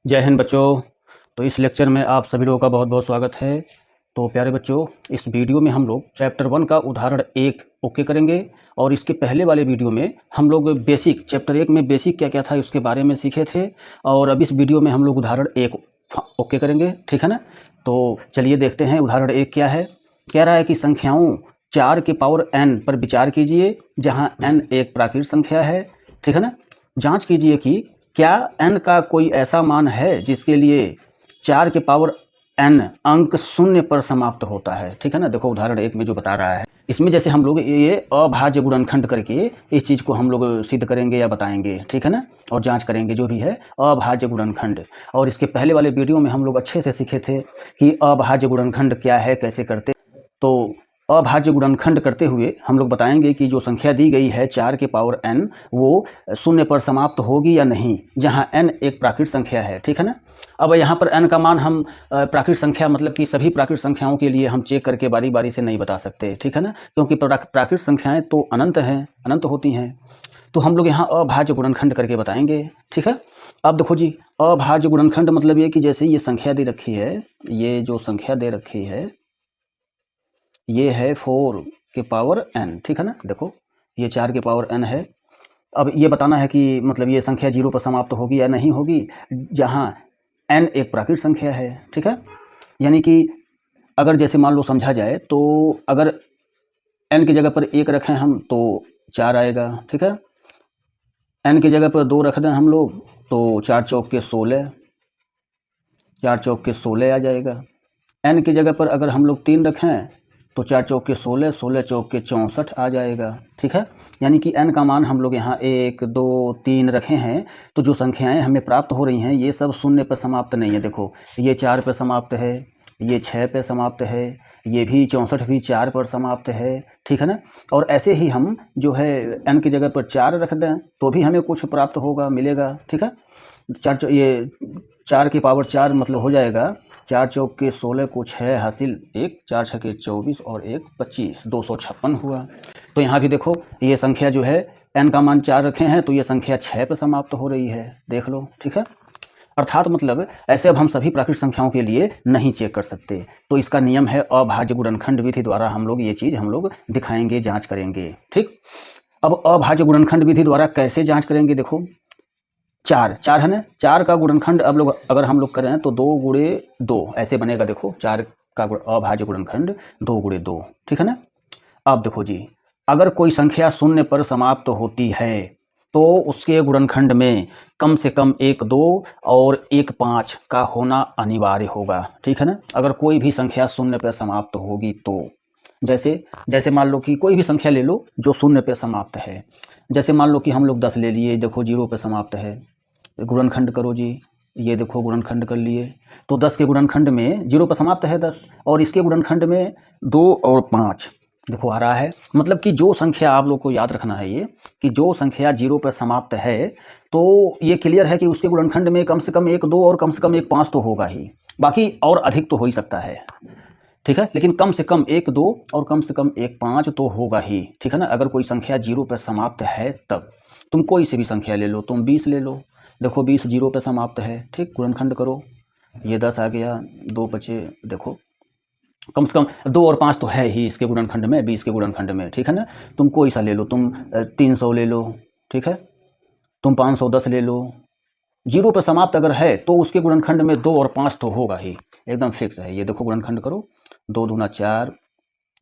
जय हिंद बच्चों। तो इस लेक्चर में आप सभी लोगों का बहुत बहुत स्वागत है। तो प्यारे बच्चों, इस वीडियो में हम लोग चैप्टर 1 का उदाहरण 1 ओके करेंगे और इसके पहले वाले वीडियो में हम लोग बेसिक चैप्टर 1 में बेसिक क्या क्या था उसके बारे में सीखे थे और अब इस वीडियो में हम लोग उदाहरण 1 ओके करेंगे, ठीक है ना। तो चलिए देखते हैं उदाहरण 1 क्या है। कह रहा है कि संख्याओं 4 के पावर n पर विचार कीजिए जहाँ n एक प्राकृत संख्या है, ठीक है ना। जाँच कीजिए कि क्या n का कोई ऐसा मान है जिसके लिए 4 के पावर n अंक शून्य पर समाप्त होता है, ठीक है ना। देखो उदाहरण 1 में जो बता रहा है, इसमें जैसे हम लोग ये अभाज्य गुणनखंड करके इस चीज़ को हम लोग सिद्ध करेंगे या बताएंगे, ठीक है ना, और जांच करेंगे जो भी है अभाज्य गुणनखंड। और इसके पहले वाले वीडियो में हम लोग अच्छे से सीखे थे कि अभाज्य गुणनखंड क्या है, कैसे करते। तो अभाज्य गुणनखंड करते हुए हम लोग बताएंगे कि जो संख्या दी गई है 4 के पावर n वो शून्य पर समाप्त होगी या नहीं, जहां n एक प्राकृत संख्या है, ठीक है ना। अब यहाँ पर n का मान हम प्राकृत संख्या मतलब कि सभी प्राकृत संख्याओं के लिए हम चेक करके बारी बारी से नहीं बता सकते, ठीक है ना, क्योंकि प्राकृत संख्याएं तो अनंत हैं, अनंत होती हैं। तो हम लोग यहाँ अभाज्य गुणनखंड करके बताएंगे, ठीक है। अब देखो जी, अभाज्य गुणनखंड मतलब ये कि जैसे ये संख्या दे रखी है, ये जो संख्या दे रखी है ये है 4 के पावर n, ठीक है ना। देखो ये 4 के पावर n है। अब ये बताना है कि मतलब ये संख्या 0 पर समाप्त होगी या नहीं होगी जहाँ n एक प्राकृत संख्या है, ठीक है। यानी कि अगर जैसे मान लो समझा जाए तो अगर n की जगह पर 1 रखें हम तो 4 आएगा, ठीक है। n की जगह पर 2 रख दें हम लोग तो 4 चौक के 16, 4 चौक के 16 आ जाएगा। n की जगह पर अगर हम लोग 3 रखें तो 4 चौक के 16, 16 चौक के 64 आ जाएगा, ठीक है। यानी कि n का मान हम लोग यहाँ 1, 2, 3 रखे हैं। तो जो संख्याएं हमें प्राप्त हो रही हैं ये सब शून्य पर समाप्त नहीं है। देखो ये 4 पर समाप्त है, ये 6 पर समाप्त है, ये भी 64 भी 4 पर समाप्त है, ठीक है ना। और ऐसे ही हम जो है n की जगह पर 4 रख दें तो भी हमें कुछ प्राप्त होगा, मिलेगा, ठीक है। ये 4 की पावर 4 मतलब हो जाएगा 4 चौक के 16 को 6 हासिल 1, 4 छके 24 और 1 25, 256 हुआ। तो यहाँ भी देखो ये संख्या जो है n का मान 4 रखे हैं तो ये संख्या 6 पर समाप्त हो रही है, देख लो, ठीक है। अर्थात मतलब ऐसे अब हम सभी प्राकृत संख्याओं के लिए नहीं चेक कर सकते। तो इसका नियम है अभाज्य गुणनखंड विधि द्वारा हम लोग ये चीज़ हम लोग दिखाएंगे, जाँच करेंगे, ठीक। अब अभाज्य गुणनखंड विधि द्वारा कैसे जाँच करेंगे, देखो 4 है ना, 4 का गुणनखंड अब लोग अगर हम लोग करें तो 2 गुणे 2 ऐसे बनेगा। देखो 4 का अभाज्य गुणनखंड 2 गुणे 2, ठीक है ना। अब देखो जी, अगर कोई संख्या शून्य पर समाप्त होती है तो उसके गुणनखंड में कम से कम 1 2 और 1 5 का होना अनिवार्य होगा, ठीक है ना। अगर कोई भी संख्या शून्य पर समाप्त होगी तो जैसे जैसे मान लो कि कोई भी संख्या ले लो जो शून्य पर समाप्त है। जैसे मान लो कि हम लोग 10 ले लिए, देखो 0 पर समाप्त है, गुणनखंड करो जी, ये देखो गुणनखंड कर लिए। तो 10 के गुणनखंड में 0 पर समाप्त है 10 और इसके गुणनखंड में 2 और 5 देखो आ रहा है। मतलब कि जो संख्या आप लोग को याद रखना है ये कि जो संख्या 0 पर समाप्त है तो ये क्लियर है कि उसके गुणनखंड में कम से कम 1 2 और कम से कम 1 5 तो होगा ही, बाकी और अधिक तो हो ही सकता है, ठीक है। लेकिन कम से कम 1 2 और कम से कम 1 5 तो होगा ही, ठीक है ना। अगर कोई संख्या 0 पर समाप्त है तब तुम कोई सी भी संख्या ले लो, तुम 20 ले लो, देखो 20 0 पर समाप्त है, ठीक। गुणनखंड करो, ये 10 आ गया, 2 बचे, देखो कम से कम 2 और 5 तो है ही इसके गुणनखंड में, 20 के गुणनखंड में, ठीक है ना। तुम कोई सा ले लो, तुम 300 ले लो, ठीक है, तुम 510 ले लो। 0 पर समाप्त अगर है तो उसके गुणनखंड में 2 और 5 तो होगा ही, एकदम फिक्स है। ये देखो गुणनखंड करो, 2 दूना 4,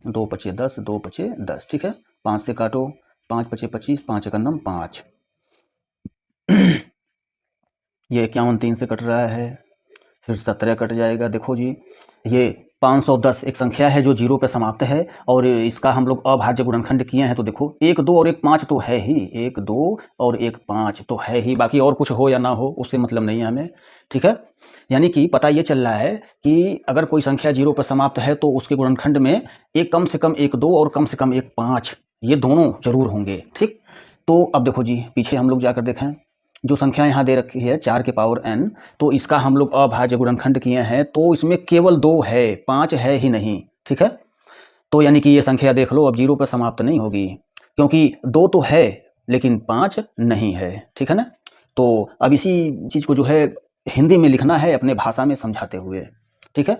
2 पचे 10, 2 पचे 10, ठीक है। 5 से काटो, 5 पचे 25, 5 एकन्नम 5, ये 51 3 से कट रहा है, फिर 17 कट जाएगा। देखो जी ये 510 एक संख्या है जो 0 पे समाप्त है और इसका हम लोग अभाज्य गुणनखंड किए हैं। तो देखो 1 2 और 1 5 तो है ही, 1 2 और 1 5 तो है ही, बाकी और कुछ हो या ना हो उससे मतलब नहीं है हमें, ठीक है। यानी कि पता ये चल रहा है कि अगर कोई संख्या 0 पर समाप्त है तो उसके गुणनखंड में एक कम से कम 1 2 और कम से कम 1 5 ये दोनों जरूर होंगे, ठीक। तो अब देखो जी पीछे हम लोग जाकर देखें, जो संख्या यहाँ दे रखी है 4 के पावर n, तो इसका हम लोग अभाज्य गुणनखंड किए हैं तो इसमें केवल 2 है, 5 है ही नहीं, ठीक है। तो यानी कि ये संख्या देख लो अब 0 पर समाप्त नहीं होगी, क्योंकि 2 तो है लेकिन 5 नहीं है, ठीक है ना। तो अब इसी चीज़ को जो है हिंदी में लिखना है अपने भाषा में समझाते हुए। ठीक है,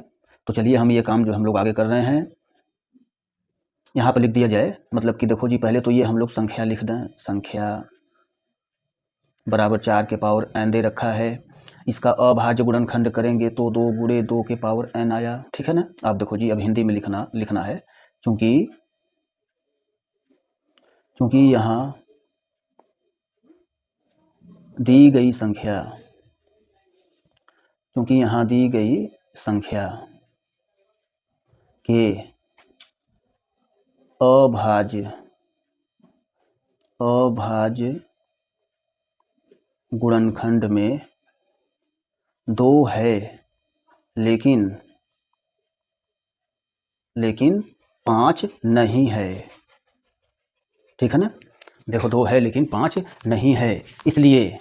तो चलिए हम ये काम जो हम लोग आगे कर रहे हैं, यहाँ पर लिख दिया जाए। मतलब कि देखो जी, पहले तो ये हम लोग संख्या लिख दें। संख्या बराबर 4 के पावर n दे रखा है। इसका अभाज्य गुणनखंड करेंगे तो 2 गुणे 2 के पावर n आया। ठीक है ना। अब देखो जी, अब हिंदी में लिखना है, चूंकि यहाँ दी गई संख्या के अभाज्य गुणनखंड में 2 है, लेकिन 5 नहीं है। ठीक है ना। देखो 2 है लेकिन 5 नहीं है, इसलिए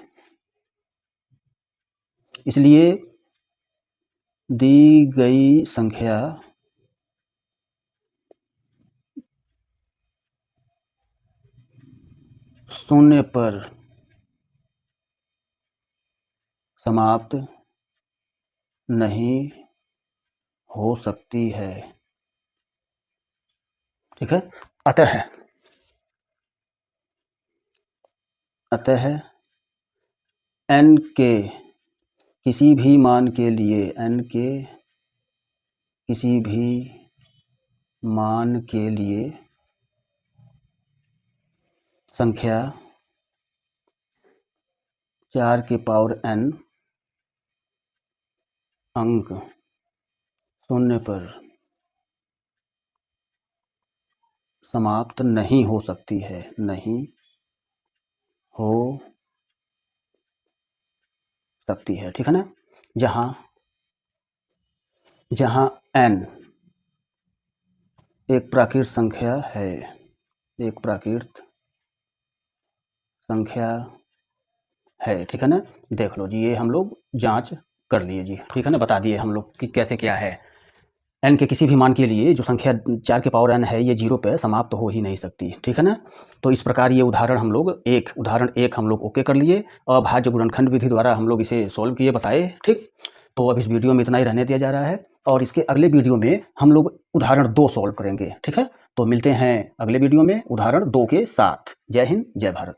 दी गई संख्या शून्य पर समाप्त नहीं हो सकती है। ठीक है। अतः n के किसी भी मान के लिए संख्या 4 के पावर n अंक शून्य पर समाप्त नहीं हो सकती है। ठीक है ना। जहाँ n एक प्राकृत संख्या है। ठीक है ना। देख लो जी, ये हम लोग जांच कर लिए जी। ठीक है ना, बता दिए हम लोग कि कैसे क्या है। n के किसी भी मान के लिए जो संख्या 4 के पावर n है, ये 0 पे समाप्त हो ही नहीं सकती। ठीक है ना। तो इस प्रकार ये उदाहरण हम लोग ओके कर लिए। अभाज्य गुणनखंड विधि द्वारा हम लोग इसे सॉल्व किए, बताए। ठीक, तो अब इस वीडियो में इतना ही रहने दिया जा रहा है, और इसके अगले वीडियो में हम लोग उदाहरण 2 सॉल्व करेंगे। ठीक है, तो मिलते हैं अगले वीडियो में उदाहरण 2 के साथ। जय हिंद, जय भारत।